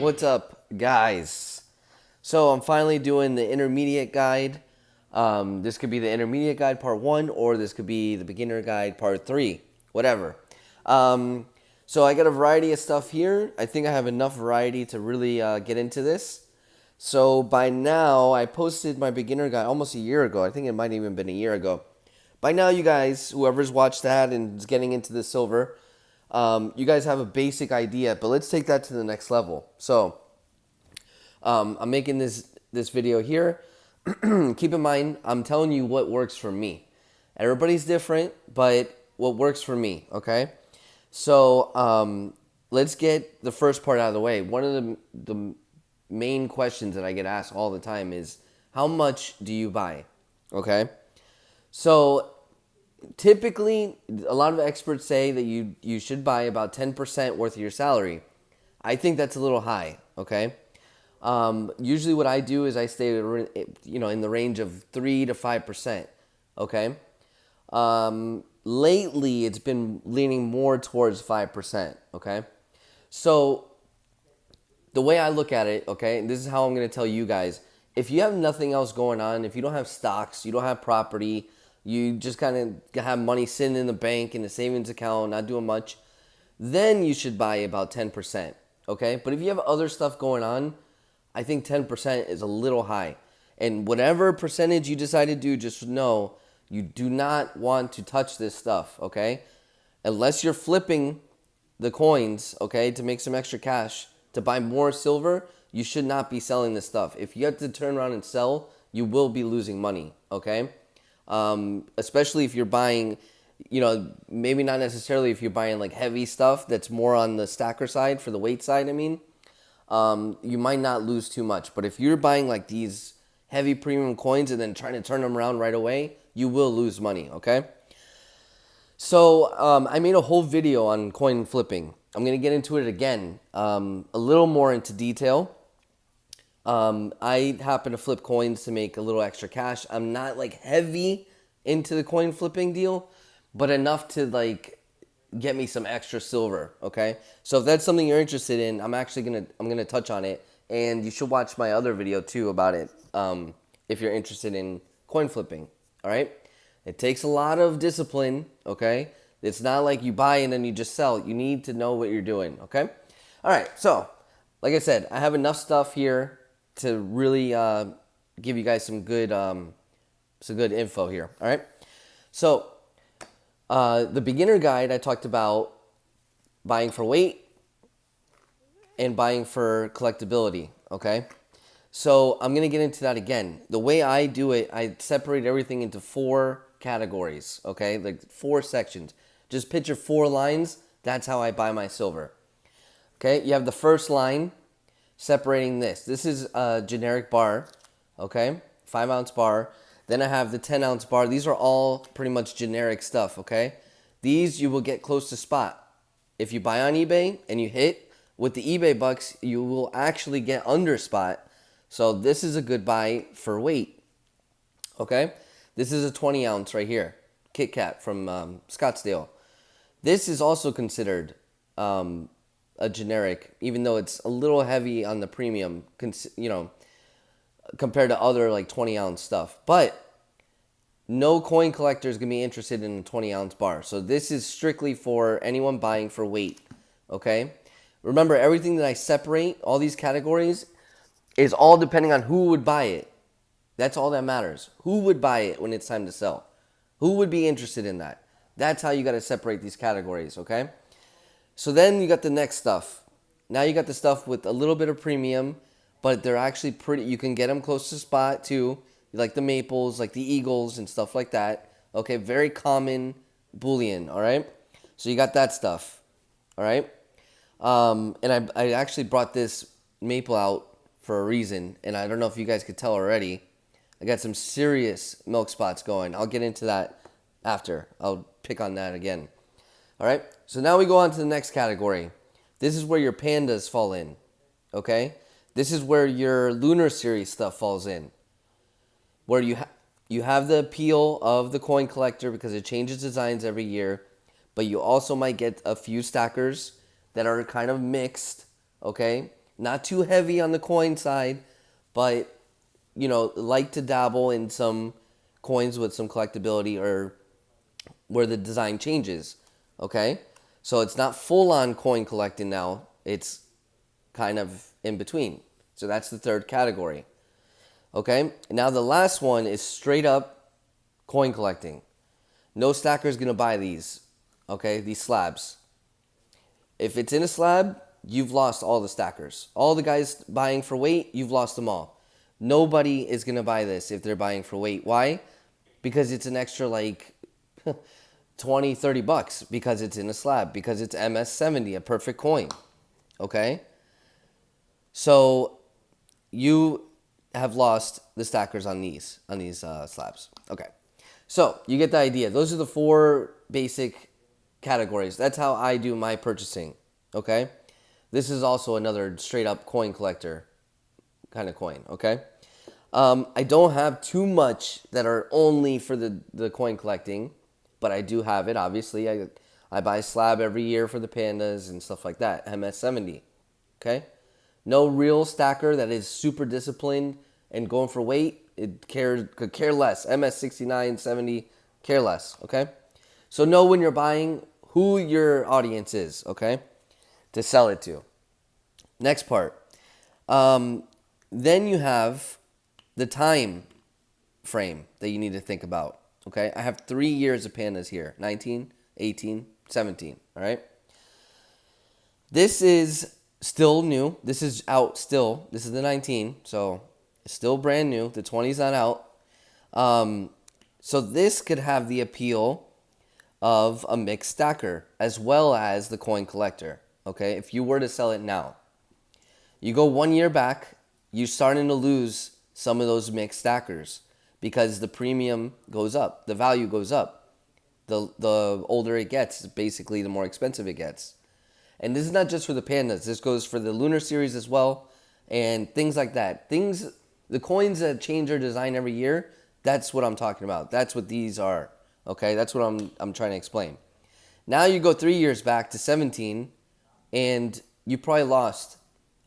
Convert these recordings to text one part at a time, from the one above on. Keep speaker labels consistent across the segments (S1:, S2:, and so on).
S1: What's up, guys? So I'm finally doing the intermediate guide. This could be the intermediate guide part 1, or this could be the beginner guide part 3, whatever. So I got a variety of stuff here. I think I have enough variety to really get into this. So by now, I posted my beginner guide almost a year ago. I think it might have even been a year ago. By now, you guys, whoever's watched that and is getting into the silver, you guys have a basic idea, but let's take that to the next level. So I'm making this video here. Keep in mind, I'm telling you what works for me. Everybody's different, but what works for me, okay? So let's get the first part out of the way. One of the main questions that I get asked all the time is, how much do you buy? Okay? So typically, a lot of experts say that you should buy about 10% worth of your salary. I think that's a little high, okay? Usually what I do is I stay, in the range of 3 to 5%, okay? Lately, it's been leaning more towards 5%, okay? So the way I look at it, okay, and this is how I'm going to tell you guys, if you have nothing else going on, if you don't have stocks, you don't have property, you just kind of have money sitting in the bank in a savings account, not doing much, then you should buy about 10%, okay? But if you have other stuff going on, I think 10% is a little high. And whatever percentage you decide to do, just know you do not want to touch this stuff, okay? Unless you're flipping the coins, okay, to make some extra cash, to buy more silver, you should not be selling this stuff. If you have to turn around and sell, you will be losing money, okay? Especially if you're buying, maybe not necessarily if you're buying like heavy stuff that's more on the stacker side, for the weight side, I mean, you might not lose too much. But if you're buying like these heavy premium coins and then trying to turn them around right away, you will lose money, okay? So I made a whole video on coin flipping. I'm going to get into it again, a little more into detail. I happen to flip coins to make a little extra cash. I'm not like heavy into the coin flipping deal, but enough to like get me some extra silver, okay? So if that's something you're interested in, I'm gonna touch on it, and you should watch my other video too about it, if you're interested in coin flipping, all right? It takes a lot of discipline, okay? It's not like you buy and then you just sell. You need to know what you're doing, okay? All right, so like I said, I have enough stuff here to really give you guys some good info here, all right? So the beginner guide, I talked about buying for weight and buying for collectability, okay? So I'm going to get into that again. The way I do it, I separate everything into 4 categories, okay? Like 4 sections. Just picture 4 lines. That's how I buy my silver. Okay, you have the first line separating this. This is a generic bar, okay? 5-ounce bar. Then I have the 10-ounce bar. These are all pretty much generic stuff, okay? These you will get close to spot. If you buy on eBay and you hit, with the eBay bucks, you will actually get under spot. So this is a good buy for weight, okay? This is a 20-ounce right here, Kit Kat from Scottsdale. This is also considered a generic, even though it's a little heavy on the premium, compared to other like 20-ounce stuff. But no coin collector is going to be interested in a 20-ounce bar. So this is strictly for anyone buying for weight, okay? Remember, everything that I separate, all these categories, is all depending on who would buy it. That's all that matters. Who would buy it when it's time to sell? Who would be interested in that? That's how you got to separate these categories, okay? So then you got the next stuff. Now you got the stuff with a little bit of premium, but they're actually pretty. You can get them close to spot too, like the maples, like the eagles and stuff like that. Okay, very common bullion, all right? So you got that stuff, all right? And I actually brought this maple out for a reason, and I don't know if you guys could tell already. I got some serious milk spots going. I'll get into that after. I'll pick on that again. All right, so now we go on to the next category. This is where your pandas fall in, okay? This is where your Lunar Series stuff falls in, where you have the appeal of the coin collector because it changes designs every year, but you also might get a few stackers that are kind of mixed, okay? Not too heavy on the coin side, but like to dabble in some coins with some collectability or where the design changes. Okay? So it's not full on coin collecting now. It's kind of in between. So that's the third category. Okay? Now the last one is straight up coin collecting. No stacker is going to buy these. Okay? These slabs. If it's in a slab, you've lost all the stackers. All the guys buying for weight, you've lost them all. Nobody is going to buy this if they're buying for weight. Why? Because it's an extra like 20, $30 because it's in a slab, because it's MS70, a perfect coin. Okay? So you have lost the stackers on these slabs. Okay. So you get the idea. Those are the 4 basic categories. That's how I do my purchasing. Okay? This is also another straight up coin collector kind of coin. Okay? I don't have too much that are only for the coin collecting, but I do have it. Obviously, I buy a slab every year for the pandas and stuff like that. MS70. Okay? No real stacker that is super disciplined and going for weight. It could care less. MS69, 70, care less. Okay? So know when you're buying who your audience is. Okay? To sell it to. Next part. Then you have the time frame that you need to think about. Okay? I have 3 years of pandas here. 19, 18, 17. All right? This is still new. This is out still. This is the 19. So it's still brand new. The 20's not out. So this could have the appeal of a mixed stacker as well as the coin collector. Okay? If you were to sell it now. You go 1 year back, you're starting to lose some of those mixed stackers because the premium goes up, the value goes up. The older it gets, basically the more expensive it gets. And this is not just for the pandas. This goes for the Lunar Series as well and things like that. The coins that change their design every year, that's what I'm talking about. That's what these are. Okay, that's what I'm trying to explain. Now you go 3 years back to 17 and you probably lost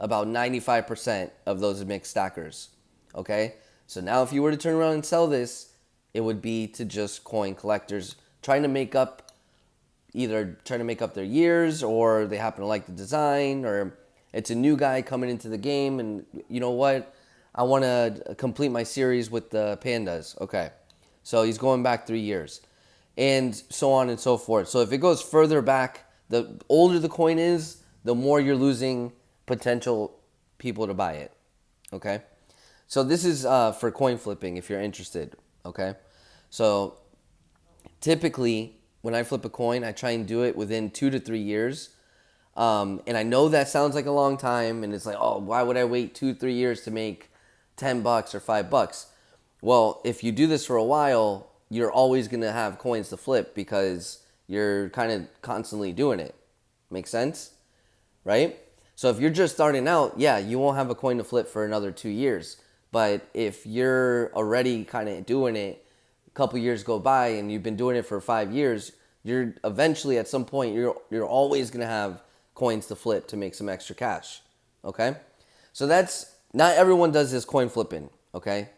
S1: about 95% of those mixed stackers. Okay? So now if you were to turn around and sell this, it would be to just coin collectors trying to make up their years, or they happen to like the design, or it's a new guy coming into the game and you know what? I want to complete my series with the pandas. Okay. So he's going back 3 years. And so on and so forth. So if it goes further back, the older the coin is, the more you're losing potential people to buy it. Okay? So this is for coin flipping if you're interested. Okay? So typically, when I flip a coin, I try and do it within 2 to 3 years. And I know that sounds like a long time, and it's like, oh, why would I wait 2-3 years to make $10 or $5? Well, if you do this for a while, you're always going to have coins to flip because you're kind of constantly doing it. Make sense? Right? So if you're just starting out, yeah, you won't have a coin to flip for another 2 years. But if you're already kind of doing it, a couple years go by and you've been doing it for 5 years, you're eventually at some point you're always going to have coins to flip to make some extra cash. Okay? So that's, not everyone does this coin flipping, okay?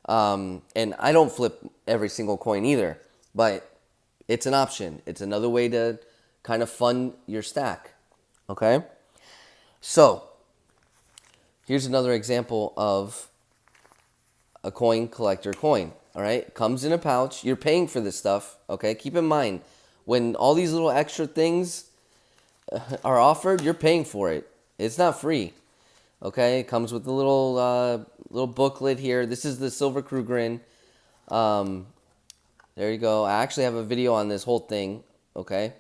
S1: And I don't flip every single coin either, but it's an option. It's another way to kind of fund your stack, okay? So, here's another example of a coin collector coin, all right? Comes in a pouch. You're paying for this stuff, okay? Keep in mind, when all these little extra things are offered, you're paying for it. It's not free, okay? It comes with a little booklet here. This is the Silver Krugerin. There you go. I actually have a video on this whole thing, okay?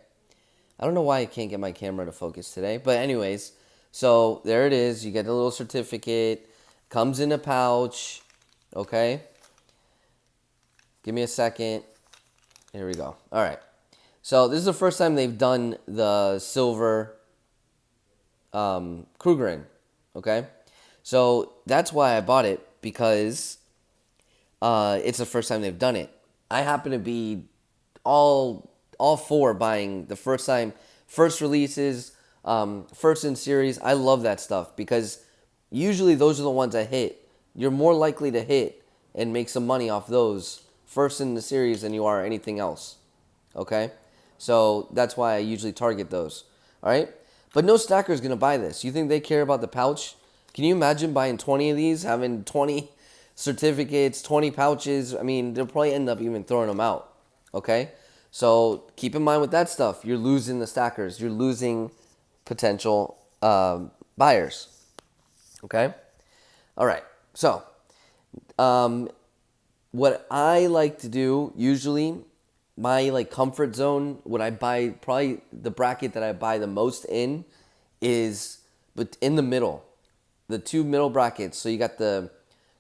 S1: I don't know why I can't get my camera to focus today, but anyways, so there it is. You get a little certificate. Comes in a pouch, okay? Give me a second. Here we go. All right. So this is the first time they've done the silver Krugerin, okay? So that's why I bought it, because it's the first time they've done it. I happen to be all for buying the first releases First in series, I love that stuff because usually those are the ones I hit. You're more likely to hit and make some money off those first in the series than you are anything else. Okay? So that's why I usually target those. All right? But no stacker is going to buy this. You think they care about the pouch? Can you imagine buying 20 of these, having 20 certificates, 20 pouches? I mean, they'll probably end up even throwing them out. Okay? So keep in mind with that stuff, you're losing the stackers. You're losing potential buyers. Okay? All right. So what I like to do usually, my like comfort zone, what I buy, probably the bracket that I buy the most in is but in the middle, the two middle brackets. So you got the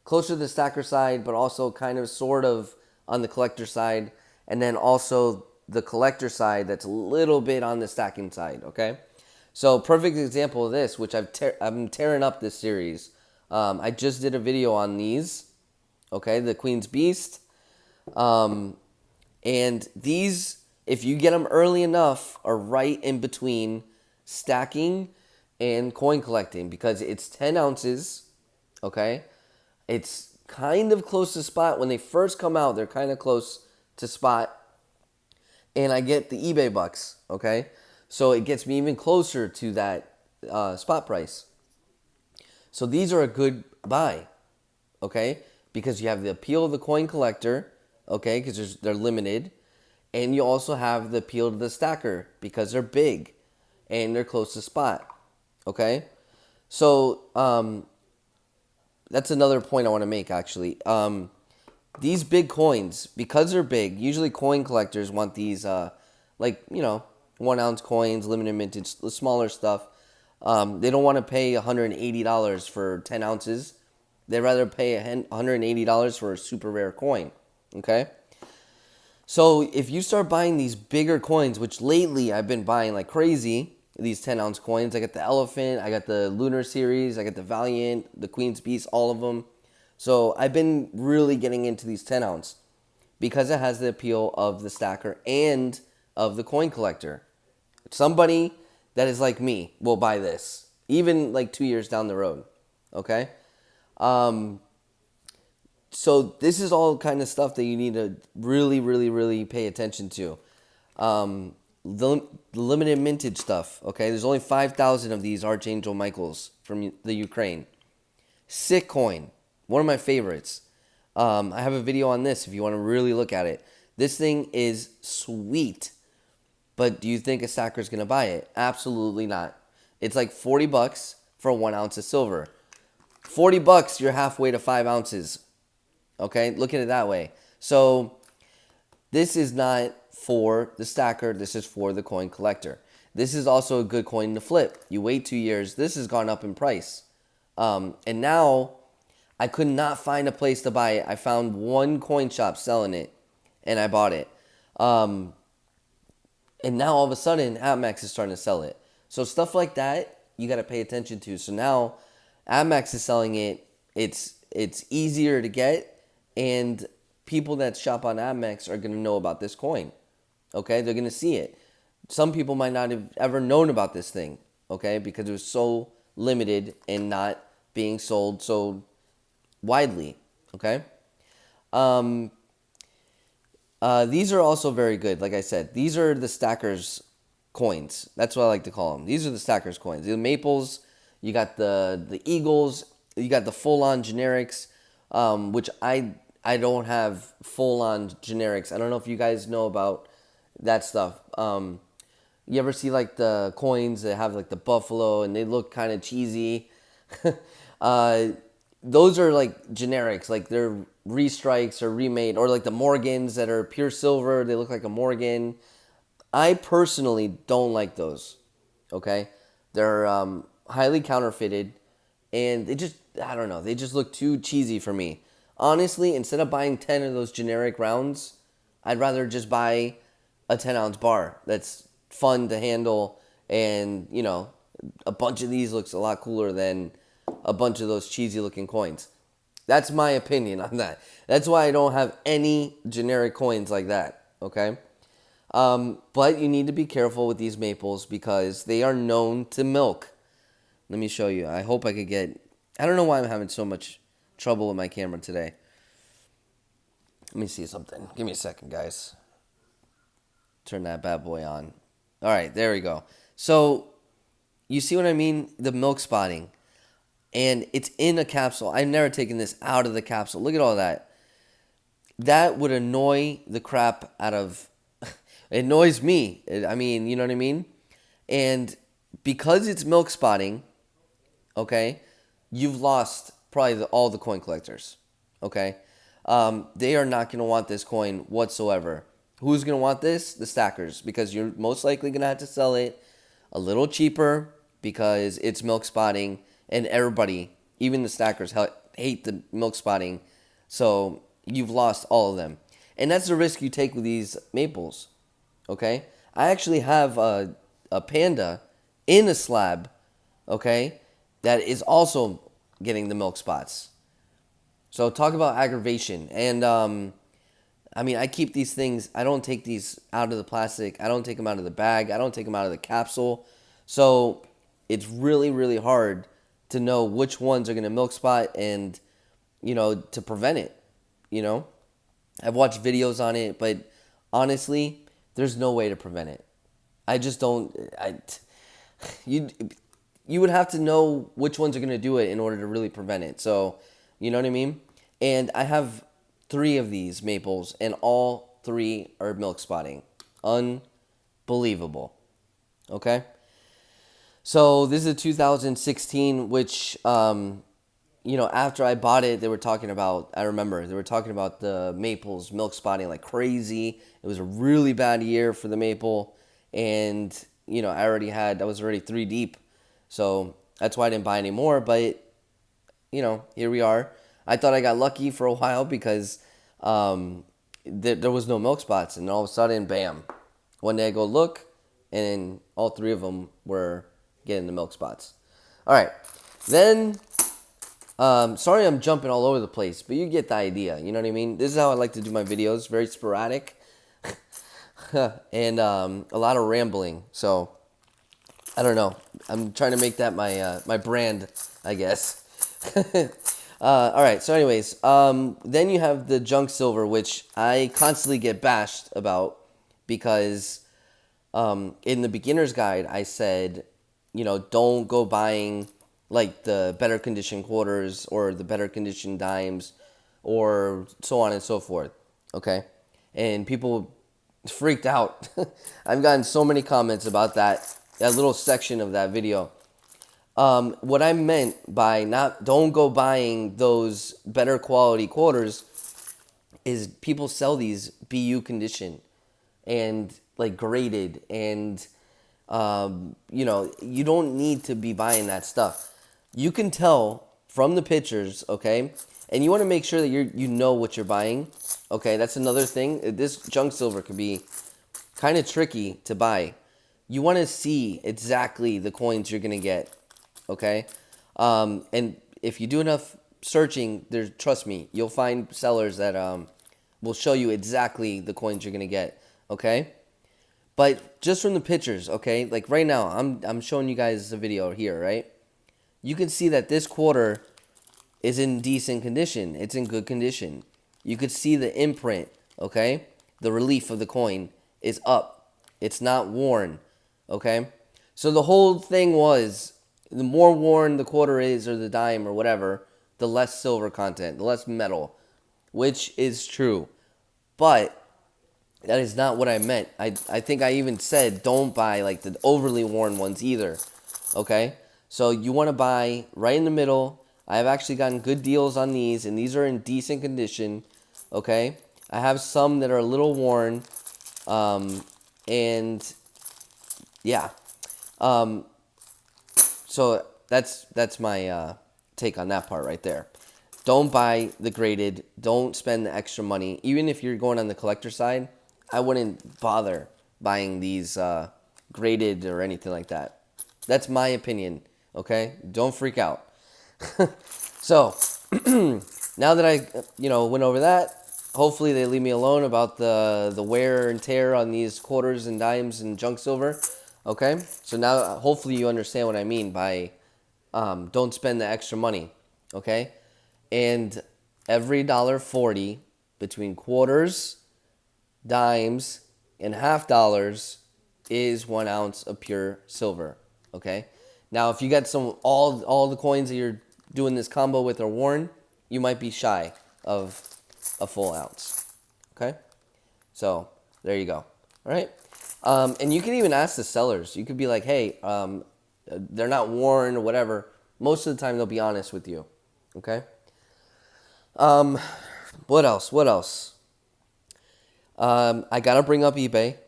S1: closer to the stacker side, but also kind of sort of on the collector side, and then also the collector side that's a little bit on the stacking side. Okay, so perfect example of this, which I'm tearing up this series. I just did a video on these. Okay, the Queen's Beast. And these, if you get them early enough, are right in between stacking and coin collecting because it's 10 ounces, okay? It's kind of close to spot. When they first come out, they're kind of close to spot. And I get the eBay bucks, okay? So it gets me even closer to that spot price. So these are a good buy, okay? Because you have the appeal of the coin collector, okay, because they're limited. And you also have the appeal to the stacker because they're big and they're close to spot, okay? So that's another point I want to make, actually. These big coins, because they're big, usually coin collectors want these, 1 ounce coins, limited mintage, the smaller stuff. They don't want to pay $180 for 10 ounces. They'd rather pay $180 for a super rare coin, okay? So if you start buying these bigger coins, which lately I've been buying like crazy, these 10-ounce coins. I got the Elephant, I got the Lunar Series, I got the Valiant, the Queen's Beast, all of them. So I've been really getting into these 10-ounce because it has the appeal of the stacker and of the coin collector. Somebody that is like me will buy this, even like 2 years down the road, okay? So this is all kind of stuff that you need to really, really, really pay attention to. The limited mintage stuff, okay? There's only 5,000 of these Archangel Michaels from the Ukraine. Sick coin. One of my favorites. I have a video on this if you want to really look at it. This thing is sweet. But do you think a stacker is going to buy it? Absolutely not. It's like $40 for 1 ounce of silver. $40, you're halfway to 5 ounces. Okay, look at it that way. So this is not for the stacker. This is for the coin collector. This is also a good coin to flip. You wait 2 years. This has gone up in price. And now I could not find a place to buy it. I found one coin shop selling it, and I bought it. And now all of a sudden, Amex is starting to sell it. So stuff like that, you got to pay attention to. So now Amex is selling it. It's easier to get, and people that shop on Amex are going to know about this coin. Okay, they're going to see it. Some people might not have ever known about this thing, okay, because it was so limited and not being sold so widely, okay? These are also very good, like I said. These are the stackers coins. That's what I like to call them. These are the stackers coins. The maples, you got the eagles, you got the full-on generics, which I don't have full-on generics. I don't know if you guys know about that stuff. You ever see like the coins that have like the buffalo and they look kind of cheesy? Those are like generics, like they're restrikes or remade, or like the Morgans that are pure silver. They look like a Morgan. I personally don't like those. Okay, they're highly counterfeited, and I don't know, they just look too cheesy for me. Honestly, instead of buying 10 of those generic rounds, I'd rather just buy a 10-ounce bar that's fun to handle, and a bunch of these looks a lot cooler than a bunch of those cheesy looking coins. That's my opinion on that. That's why I don't have any generic coins like that, okay? But you need to be careful with these maples because they are known to milk. Let me show you. I hope I could get... I don't know why I'm having so much trouble with my camera today. Let me see something. Give me a second, guys. Turn that bad boy on. All right, there we go. So, you see what I mean? The milk spotting. And it's in a capsule. I've never taken this out of the capsule. Look at all that. That would annoy the crap out of... It annoys me. I mean, you know what I mean? And because it's milk spotting, okay, you've lost probably all the coin collectors, okay? They are not going to want this coin whatsoever. Who's going to want this? The stackers, because you're most likely going to have to sell it a little cheaper because it's milk spotting, and everybody, even the stackers, hate the milk spotting, so you've lost all of them. And that's the risk you take with these maples, okay? I actually have a panda in a slab, okay, that is also getting the milk spots. So talk about aggravation. And I mean, I keep these things, I don't take these out of the plastic. I don't take them out of the bag. I don't take them out of the capsule. So it's really, really hard to know which ones are going to milk spot and, you know, to prevent it, you know. I've watched videos on it, but honestly, there's no way to prevent it. I just don't, you would have to know which ones are going to do it in order to really prevent it. So, you know what I mean? And I have 3 of these maples, and all 3 are milk spotting. Unbelievable. Okay? So, this is a 2016, which, you know, after I bought it, they were talking about, I remember, they were talking about the maples milk spotting like crazy. It was a really bad year for the maple. And, you know, I was already 3 deep. So that's why I didn't buy any more. But, you know, here we are. I thought I got lucky for a while because there was no milk spots. And all of a sudden, bam. One day I go look, and all 3 of them were getting the milk spots. All right. Then, sorry I'm jumping all over the place, but you get the idea. You know what I mean? This is how I like to do my videos. Very sporadic. And a lot of rambling. So, I don't know. I'm trying to make that my brand, I guess. All right. So, anyways, then you have the junk silver, which I constantly get bashed about because in the beginner's guide, I said, you know, don't go buying like the better condition quarters or the better condition dimes or so on and so forth. Okay. And people freaked out. I've gotten so many comments about that little section of that video. What I meant by don't go buying those better quality quarters is people sell these BU condition and like graded, and you know, you don't need to be buying that stuff. You can tell from the pictures, okay? And you want to make sure that you know what you're buying. Okay, that's another thing. This junk silver could be kind of tricky to buy. You want to see exactly the coins you're going to get, okay? And if you do enough searching, trust me, you'll find sellers that will show you exactly the coins you're going to get, okay? But just from the pictures, okay? Like right now, I'm showing you guys the video here, right? You can see that this quarter is in decent condition. It's in good condition. You could see the imprint, okay? The relief of the coin is up. It's not worn, okay? So the whole thing was, the more worn the quarter is or the dime or whatever, the less silver content, the less metal, which is true. But that is not what I meant. I think I even said don't buy like the overly worn ones either, okay? So you want to buy right in the middle. I have actually gotten good deals on these, and these are in decent condition, okay? I have some that are a little worn, and yeah. So that's my take on that part right there. Don't buy the graded. Don't spend the extra money. Even if you're going on the collector side, I wouldn't bother buying these graded or anything like that. That's my opinion, okay? Don't freak out. So, now that I, went over that, hopefully they leave me alone about the wear and tear on these quarters and dimes and junk silver. Okay, so now hopefully you understand what I mean by don't spend the extra money. Okay, and every $1.40 between quarters, dimes, and half dollars is 1 ounce of pure silver. Okay, now if you got all the coins that you're doing this combo with are worn, you might be shy of a full ounce. Okay, so there you go. All right, and you can even ask the sellers. You could be like, hey, they're not worn or whatever. Most of the time they'll be honest with you. Okay. What else? What else? I gotta bring up eBay.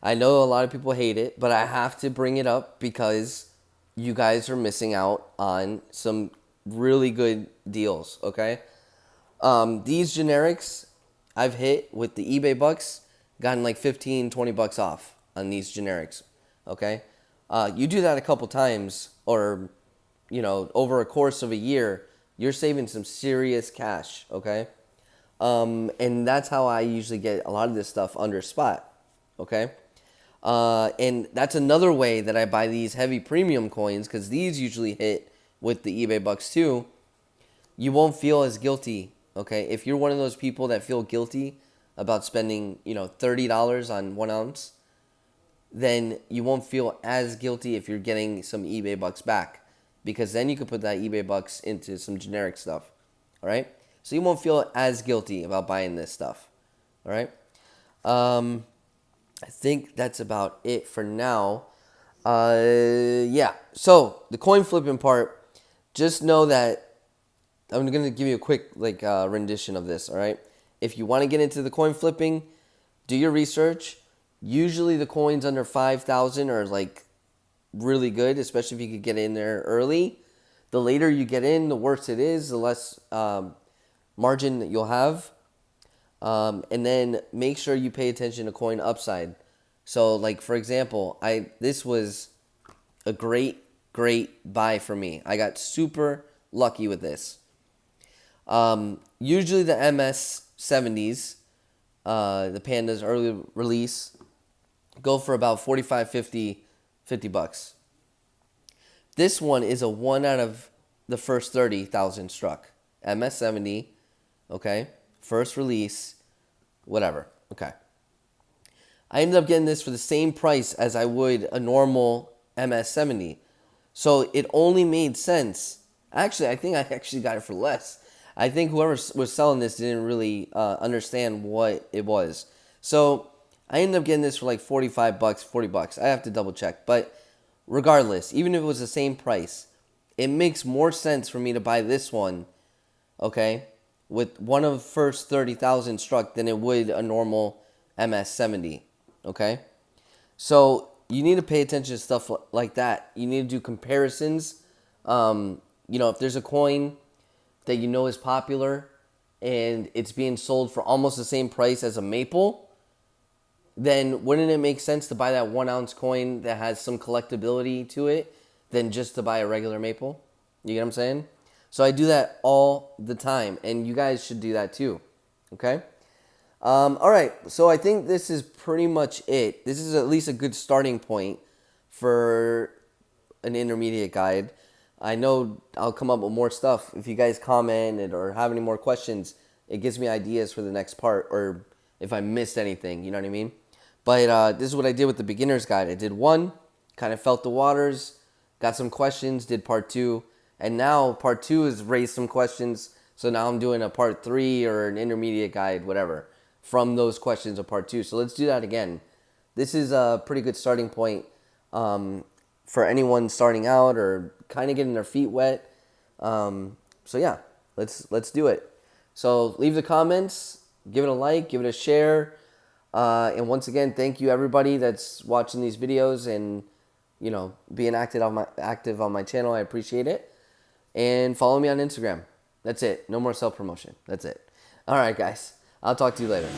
S1: I know a lot of people hate it, but I have to bring it up because you guys are missing out on some really good deals, okay? These generics I've hit with the eBay bucks, gotten like 15, 20 bucks off on these generics, okay? You do that a couple times or, over a course of a year, you're saving some serious cash, okay? And that's how I usually get a lot of this stuff under spot, okay? And that's another way that I buy these heavy premium coins, because these usually hit with the eBay bucks too. You won't feel as guilty, okay? If you're one of those people that feel guilty about spending, $30 on 1 ounce, then you won't feel as guilty if you're getting some eBay bucks back, because then you could put that eBay bucks into some generic stuff, all right? So you won't feel as guilty about buying this stuff, all right? I think that's about it for now. Yeah, so the coin flipping part, just know that I'm going to give you a quick rendition of this, all right? If you want to get into the coin flipping, do your research. Usually the coins under 5,000 are really good, especially if you could get in there early. The later you get in, the worse it is, the less margin that you'll have. And then make sure you pay attention to coin upside. So for example, this was a great buy for me. I got super lucky with this. Usually the MS 70s, the Panda's early release, go for about 45, 50 bucks. This one is a 1 out of the first 30,000 struck. MS 70, okay? First release, whatever, okay. I ended up getting this for the same price as I would a normal MS 70. So it only made sense. Actually, I think I actually got it for less. I think whoever was selling this didn't really understand what it was. So I ended up getting this for 45 bucks, 40 bucks. I have to double check. But regardless, even if it was the same price, it makes more sense for me to buy this one, okay, with one of the first 30,000 struck than it would a normal MS 70, okay? So you need to pay attention to stuff like that. You need to do comparisons. If there's a coin that is popular and it's being sold for almost the same price as a maple, then wouldn't it make sense to buy that 1 ounce coin that has some collectability to it than just to buy a regular maple? You get what I'm saying? So I do that all the time, and you guys should do that too, okay? All right, so I think this is pretty much it. This is at least a good starting point for an intermediate guide. I know I'll come up with more stuff. If you guys comment or have any more questions, it gives me ideas for the next part, or if I missed anything, you know what I mean? But this is what I did with the beginner's guide. I did 1, kind of felt the waters, got some questions, did part 2, and now part 2 has raised some questions. So now I'm doing a part 3 or an intermediate guide, whatever, from those questions of part 2. So let's do that again. This is a pretty good starting point for anyone starting out or kind of getting their feet wet. So yeah, let's do it. So leave the comments, give it a like, give it a share. And once again, thank you everybody that's watching these videos and being active on my channel. I appreciate it. And follow me on Instagram. That's it. No more self-promotion. That's it. All right, guys. I'll talk to you later.